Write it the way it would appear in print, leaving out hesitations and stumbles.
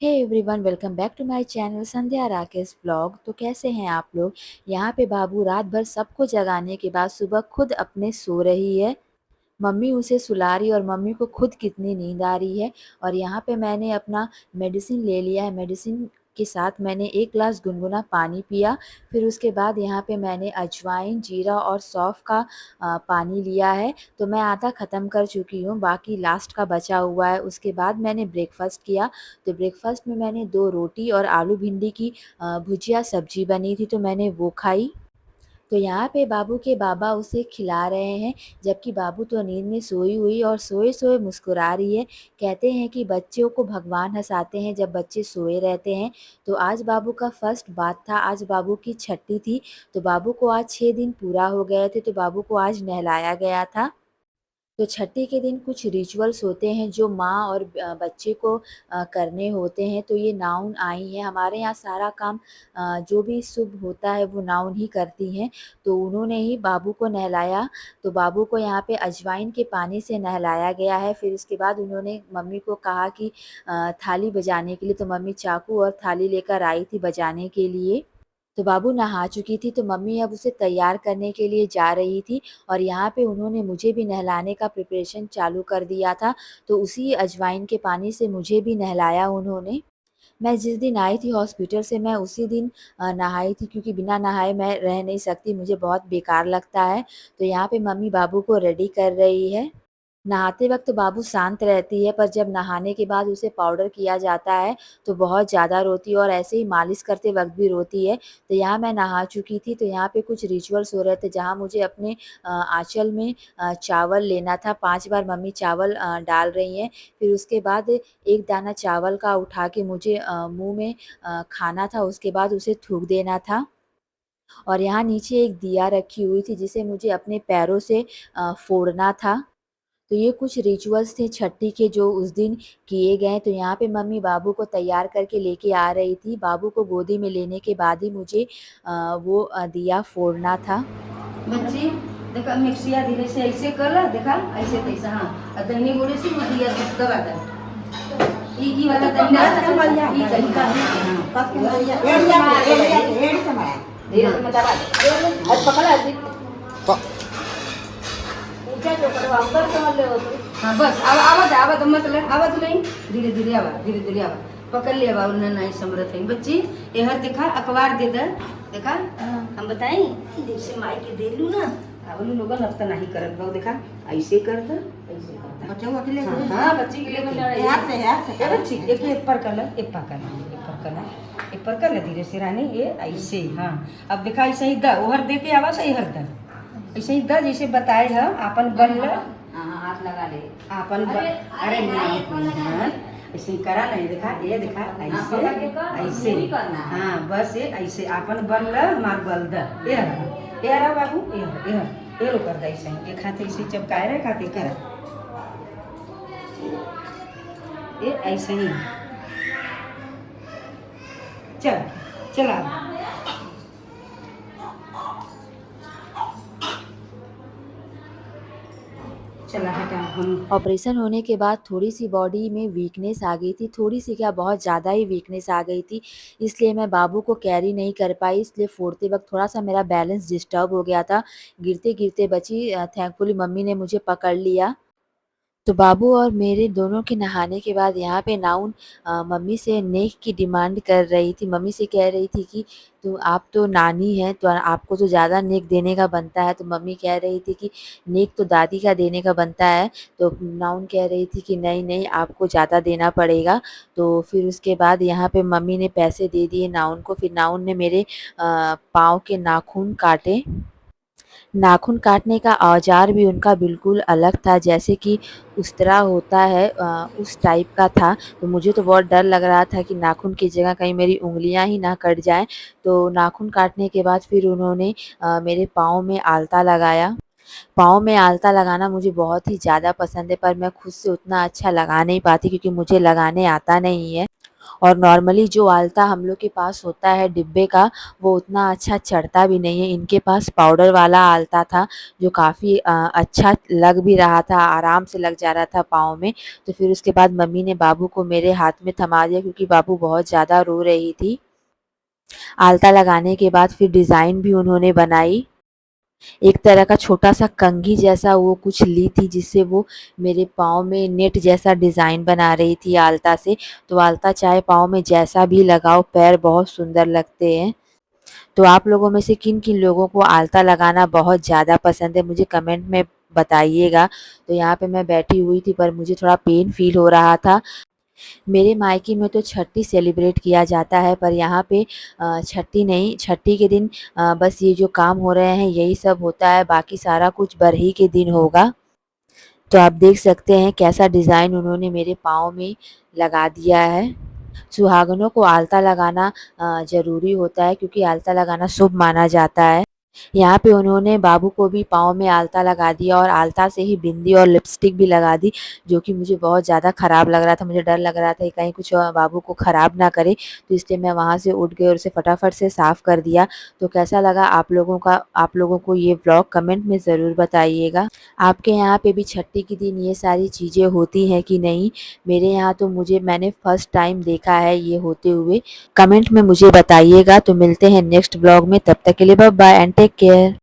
Hey everyone, welcome back to my channel Sandhya Rakesh blog. तो कैसे हैं आप लोग। यहाँ पे बाबू रात भर सबको जगाने के बाद सुबह खुद अपने सो रही है। मम्मी उसे सुला रही है और मम्मी को खुद कितनी नींद आ रही है। और यहाँ पे मैंने अपना मेडिसिन ले लिया है। मेडिसिन के साथ मैंने एक ग्लास गुनगुना पानी पिया। फिर उसके बाद यहाँ पे मैंने अजवाइन, जीरा और सौंफ का पानी लिया है। तो मैं आधा ख़त्म कर चुकी हूँ, बाकी लास्ट का बचा हुआ है। उसके बाद मैंने ब्रेकफ़ास्ट किया। तो ब्रेकफ़ास्ट में मैंने 2 रोटी और आलू भिंडी की भुजिया सब्ज़ी बनी थी, तो मैंने वो खाई। तो यहाँ पे बाबू के बाबा उसे खिला रहे हैं, जबकि बाबू तो नींद में सोई हुई और सोए-सोए मुस्कुरा रही है। कहते हैं कि बच्चों को भगवान हँसाते हैं जब बच्चे सोए रहते हैं। तो आज बाबू का फर्स्ट बाथ था, आज बाबू की छठी थी। तो बाबू को आज 6 दिन पूरा हो गए थे, तो बाबू को आज नहलाया गया था। तो छठी के दिन कुछ रिचुअल्स होते हैं जो माँ और बच्चे को करने होते हैं। तो ये नाउन आई हैं, हमारे यहाँ सारा काम जो भी शुभ होता है वो नाउन ही करती हैं। तो उन्होंने ही बाबू को नहलाया। तो बाबू को यहाँ पे अजवाइन के पानी से नहलाया गया है। फिर उसके बाद उन्होंने मम्मी को कहा कि थाली बजाने के लिए, तो मम्मी चाकू और थाली लेकर आई थी बजाने के लिए। तो बाबू नहा चुकी थी, तो मम्मी अब उसे तैयार करने के लिए जा रही थी। और यहाँ पे उन्होंने मुझे भी नहलाने का प्रिपरेशन चालू कर दिया था। तो उसी अजवाइन के पानी से मुझे भी नहलाया उन्होंने। मैं जिस दिन आई थी हॉस्पिटल से, मैं उसी दिन नहाई थी, क्योंकि बिना नहाए मैं रह नहीं सकती, मुझे बहुत बेकार लगता है। तो यहाँ पे मम्मी बाबू को रेडी कर रही है। नहाते वक़्त बाबू शांत रहती है, पर जब नहाने के बाद उसे पाउडर किया जाता है, तो बहुत ज़्यादा रोती है और ऐसे ही मालिश करते वक़्त भी रोती है। तो यहाँ मैं नहा चुकी थी, तो यहाँ पे कुछ रिचुअल्स हो रहे थे, जहाँ मुझे अपने आँचल में चावल लेना था। 5 बार मम्मी चावल डाल रही हैं। फिर उसके बाद एक दाना चावल का उठा के मुझे मुँह में खाना था, उसके बाद उसे थूक देना था। और यहाँ नीचे एक दिया रखी हुई थी, जिसे मुझे अपने पैरों से फोड़ना था। तो ये कुछ रिचुअल्स थे छठी के जो उस दिन किए गए। तो यहाँ पे मम्मी बाबू को तैयार करके लेके आ रही थी। बाबू को गोदी में लेने के बाद ही मुझे वो दिया फोड़ना था। बच्ची देखा मिक्सिया धीरे से ऐसे कर ला, देखा ऐसे तैसे, हाँ और दहिनी गोड़े से मटिया दबा दे ई वाला दहिना ई तरीका है। हां कस के मटिया एड़ से मारा धीरे से मत दबा दे और पकड़ा दे ऊंचा जो करो अंदर समझ ले हो तो। हां बस आवाज मतलब आवाज नहीं, धीरे धीरे आवाज पकड़ लिया बाबू ने नहीं समरथ है बच्ची। यह देखा अखबार दे दे, देखा हम बताएं जैसे माई के दे लू ना, आवलू लोगन अब तो नहीं करत बाबू, देखा ऐसे कर दे ऐसे कर दे बच्चों के लिए। हां बच्ची के लिए हाथ से ए बच्ची एक एक पर कर ले, एक पर कर ले, एक पर कर ले, एक पर कर ले धीरे से रानी, ये ऐसे। हां अब देखा ऐसे ही द ओहर दे के आवा सही हर द ऐसे ही द जैसे बताए है अपन बल ले। हां हाथ लगा ले अपन अरे नहीं ऐसे करा नहीं, देखा ये देखा ऐसे ऐसे। हाँ बस ये ऐसे अपन बल मार बल द ये रहा बाबू, ये रो कर दे ऐसे, ये खाते ऐसे चपकाए रहे खाते कर ये ऐसे ही। चल चला चला हटा हम। ऑपरेशन होने के बाद थोड़ी-सी बॉडी में वीकनेस आ गई थी, थोड़ी-सी क्या बहुत ज़्यादा ही वीकनेस आ गई थी। इसलिए मैं बाबू को कैरी नहीं कर पाई, इसलिए फोड़ते वक़्त थोड़ा-सा मेरा बैलेंस डिस्टर्ब हो गया था। गिरते-गिरते बची, थैंकफुली मम्मी ने मुझे पकड़ लिया। तो बाबू और मेरे दोनों के नहाने के बाद यहाँ पे नाउन मम्मी से नेक की डिमांड कर रही थी। मम्मी से कह रही थी कि तो आप तो नानी हैं, तो आपको तो ज़्यादा नेक देने का बनता है। तो मम्मी कह रही थी कि नेक तो दादी का देने का बनता है। तो नाउन कह रही थी कि नहीं-नहीं, आपको ज़्यादा देना पड़ेगा। तो फिर उसके बाद यहाँ पे मम्मी ने पैसे दे दिए नाउन को। फिर नाउन ने मेरे पाँव के नाखून काटे। नाखून काटने का औजार भी उनका बिल्कुल अलग था, जैसे कि उस्तरा होता है उस टाइप का था। तो मुझे तो बहुत डर लग रहा था कि नाखून की जगह कहीं मेरी उँगलियाँ ही ना कट जाएँ। तो नाखून काटने के बाद फिर उन्होंने मेरे पाँव में आल्ता लगाया। पाँव में आल्ता लगाना मुझे बहुत ही ज़्यादा पसंद है, पर मैं खुद से उतना अच्छा लगा नहीं पाती, क्योंकि मुझे लगाने आता नहीं है। और नॉर्मली जो आलता हम लोग के पास होता है डिब्बे का, वो उतना अच्छा चढ़ता भी नहीं है। इनके पास पाउडर वाला आलता था जो काफ़ी अच्छा लग भी रहा था, आराम से लग जा रहा था पाँव में। तो फिर उसके बाद मम्मी ने बाबू को मेरे हाथ में थमा दिया क्योंकि बाबू बहुत ज़्यादा रो रही थी। आलता लगाने के बाद फिर डिज़ाइन भी उन्होंने बनाई। एक तरह का छोटा-सा कंघी जैसा वो कुछ ली थी जिससे वो मेरे पाँव में नेट जैसा डिज़ाइन बना रही थी आलता से। तो आलता चाहे पाँव में जैसा भी लगाओ, पैर बहुत सुंदर लगते हैं। तो आप लोगों में से किन-किन लोगों को आलता लगाना बहुत ज़्यादा पसंद है, मुझे कमेंट में बताइएगा। तो यहाँ पे मैं बैठी हुई थी पर मुझे थोड़ा पेन फ़ील हो रहा था। मेरे मायके में तो छठी सेलिब्रेट किया जाता है पर यहाँ पे छठी नहीं, छठी के दिन बस ये जो काम हो रहे हैं यही सब होता है, बाकी सारा कुछ बरही के दिन होगा। तो आप देख सकते हैं कैसा डिज़ाइन उन्होंने मेरे पाँव में लगा दिया है। सुहागनों को आलता लगाना ज़रूरी होता है क्योंकि आलता लगाना शुभ माना जाता है। यहाँ पे उन्होंने बाबू को भी पाँव में आलता लगा दिया और आलता से ही बिंदी और लिपस्टिक भी लगा दी, जो कि मुझे बहुत ज़्यादा ख़राब लग रहा था। मुझे डर लग रहा था कि कहीं कुछ बाबू को ख़राब ना करे, तो इसलिए मैं वहाँ से उठ गई और उसे फटाफट से साफ़ कर दिया। तो कैसा लगा आप लोगों को ये व्लॉग कमेंट में ज़रूर बताइएगा। आपके यहाँ पे भी छठी के दिन ये सारी चीज़ें होती हैं कि नहीं? मेरे यहाँ तो मैंने फर्स्ट टाइम देखा है ये होते हुए। कमेंट में मुझे बताइएगा। तो मिलते हैं नेक्स्ट व्लॉग में, तब तक के लिए bye bye and take care.